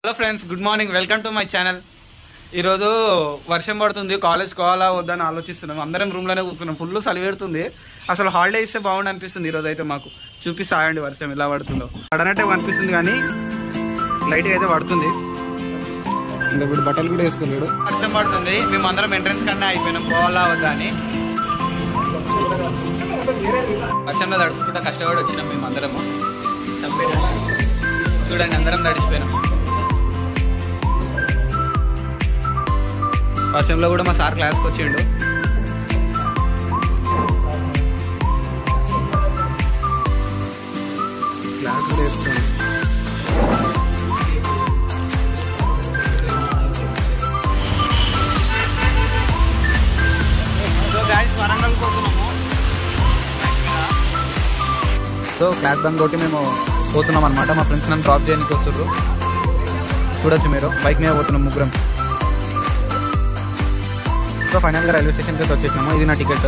Hello friends, good morning. Welcome to my channel. ఈరోజు వర్షం పడుతుంది. కాలేజ్ కోవాలా వద్దని ఆలోచిస్తున్నాం. అందరం రూమ్లోనే కూర్చున్నాం. ఫుల్ చలి పెడుతుంది. అసలు హాలిడే ఇస్తే బాగుండి అనిపిస్తుంది. ఈరోజు అయితే మాకు చూపిస్తాయండి వర్షం ఎలా పడుతుందో. పడనట్టే అనిపిస్తుంది కానీ లైట్గా అయితే పడుతుంది. ఇంకా ఇప్పుడు బట్టలు కూడా వేసుకున్నాడు. వర్షం పడుతుంది. మేము అందరం ఎంట్రన్స్ కన్నా అయిపోయినాం పోవాలా వద్దా అని. వర్షంలో తడుచుకుంటా కష్టపడి వచ్చినాం మేము అందరము. చూడండి, అందరం తడిచిపోయినాం. వర్షంలో కూడా మా సార్ క్లాస్కి వచ్చిండు. క్లాస్ కూడా వేసుకున్నాం. సో గాయ్స్, వరంగల్ పోతున్నాము. సో క్లాస్ బంక్ కొట్టి మేము పోతున్నాం అనమాట. మా ఫ్రెండ్స్ నన్ను డ్రాప్ చేయడానికి వస్తారు. చూడొచ్చు మీరు, బైక్ మీద పోతున్నాం ముగ్గురం. సో ఫైనల్గా రైల్వే స్టేషన్కి అయితే వచ్చేసినాము. ఇది నా టికెట్.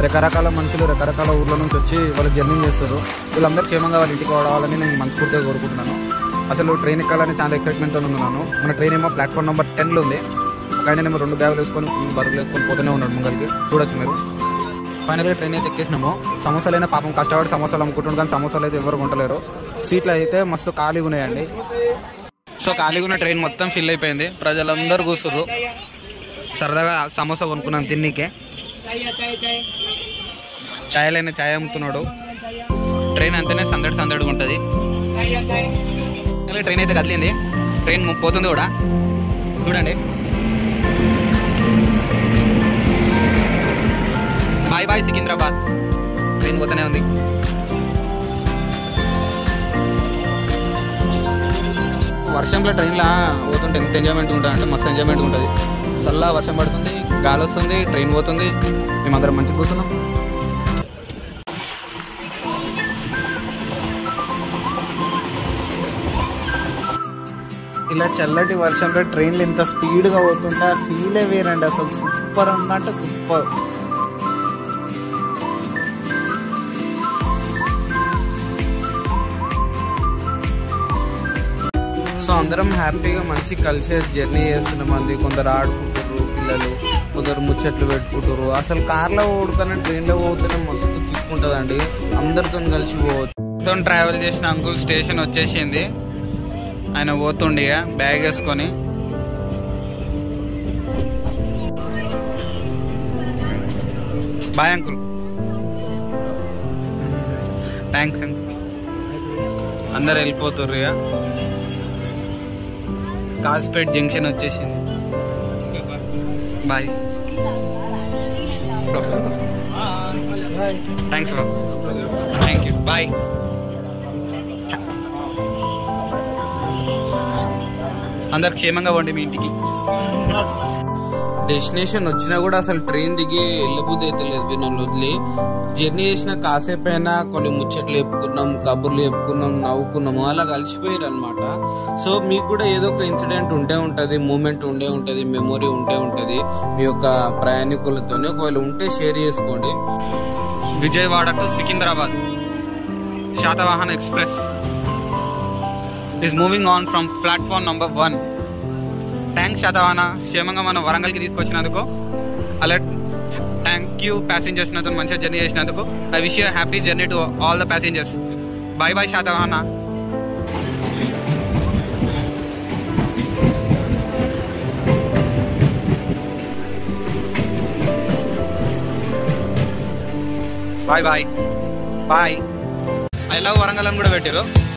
రకరకాల మనుషులు రకరకాల ఊర్ల నుంచి వచ్చి వాళ్ళు జర్నీ చేస్తారు. వీళ్ళందరూ క్షేమంగా వాళ్ళ ఇంటికి రావాలని నేను మనస్ఫూర్తిగా కోరుకుంటున్నాను. అసలు ట్రైన్ ఎక్కాలని చాలా ఎక్సైట్మెంట్తో ఉన్నాను. మన ట్రైన్ ఏమో ప్లాట్ఫామ్ నెంబర్ 10లో ఉంది. ఒక ఆయనేమో 2 బ్యాగులు వేసుకొని బరువులు వేసుకొని పోతూనే ఉన్నాడు ముంగలికి. చూడొచ్చు మీరు. ఫైనల్గా ట్రైన్ అయితే ఎక్కేసినాము. సమోసాలైనా పాపం కష్టపడి సమోసాలు అమ్ముకుంటున్నాం, కానీ సమోసాలు అయితే ఎవరు కొంటలేరు. సీట్లు అయితే మస్తు ఖాళీగా ఉన్నాయండి. సో ఖాళీగా ఉన్న ట్రైన్ మొత్తం ఫిల్ అయిపోయింది. ప్రజలందరూ కూర్చుర్రు. సరదాగా సమోసా కొనుక్కున్నాను తిన్నీకే. ఛాయలైనా ఛాయ్ అమ్ముతున్నాడు. ట్రైన్ అంతేనే సందడిగా ఉంటుంది. ట్రైన్ అయితే కదిలింది. ట్రైన్ పోతుంది కూడా. చూడండి. Bye bye Secunderabad. ట్రైన్ పోతూనే ఉంది. వర్షంలో ట్రైన్లో పోతుంటే ఎంత ఎంజాయ్మెంట్ ఉంటుంది అంటే మస్తు ఎంజాయ్మెంట్ ఉంటుంది. చల్ల వర్షం పడుతుంది, గాలి వస్తుంది, ట్రైన్ పోతుంది, మేమందరం మంచిగా కూర్చున్నాం. ఇలా చల్లటి వర్షంలో ట్రైన్లు ఇంత స్పీడ్గా పోతుంటే ఆ ఫీలే వేరండి. అసలు సూపర్ ఉందంటే సూపర్. సో అందరం హ్యాపీగా మంచి కలిసి జర్నీ చేస్తున్నామండి. కొందరు ఆడుకుంటారు పిల్లలు, కొందరు ముచ్చట్లు పెట్టుకుంటారు. అసలు కార్లో పోడుకన్నా ట్రైన్లో పోతేనే మస్తు కిక్ ఉంటుందండి. అందరితో కలిసి పోవచ్చు. మొత్తం ట్రావెల్ చేసిన అంకుల్ స్టేషన్ వచ్చేసింది. ఆయన పోతుండే బ్యాగ్ వేసుకొని. Bye uncle. Thanks uncle. అందరు వెళ్ళిపోతుర్రు. ఇక కాజ్పేట్ జంక్షన్ వచ్చేసింది. Bye. Thanks bro. Thank you. Bye. అందరు క్షేమంగా పోండి మీ ఇంటికి. డెస్టినేషన్ వచ్చినా కూడా అసలు ట్రైన్ దిగి వెళ్ళబుద్ధి అయితే లేదు. వీళ్ళని వదిలి జర్నీ చేసిన కాసేపు అయినా కొన్ని ముచ్చట్లు చెప్పుకున్నాం, కబుర్లు చెప్పుకున్నాం, నవ్వుకున్నాము, అలా కలిసిపోయారు అనమాట. సో మీకు కూడా ఏదో ఒక ఇన్సిడెంట్ ఉంటే ఉంటుంది, మూమెంట్ ఉండే ఉంటుంది, మెమొరీ ఉంటే ఉంటుంది మీ యొక్క ప్రయాణికులతో. ఒకవేళ ఉంటే షేర్ చేసుకోండి. Vijayawada to Secunderabad Satavahana express is moving on from platform number 1. Thanks Satavahana, క్షేమంగా మనం వరంగల్కి తీసుకొచ్చినందుకు. అలా థ్యాంక్ యూ ప్యాసింజర్స్, నాతో మంచిగా జర్నీ చేసినందుకు. I wish you happy journey to all the passengers. Bye bye Satavahana. Bye bye bye. I love Warangal అని కూడా పెట్టారు.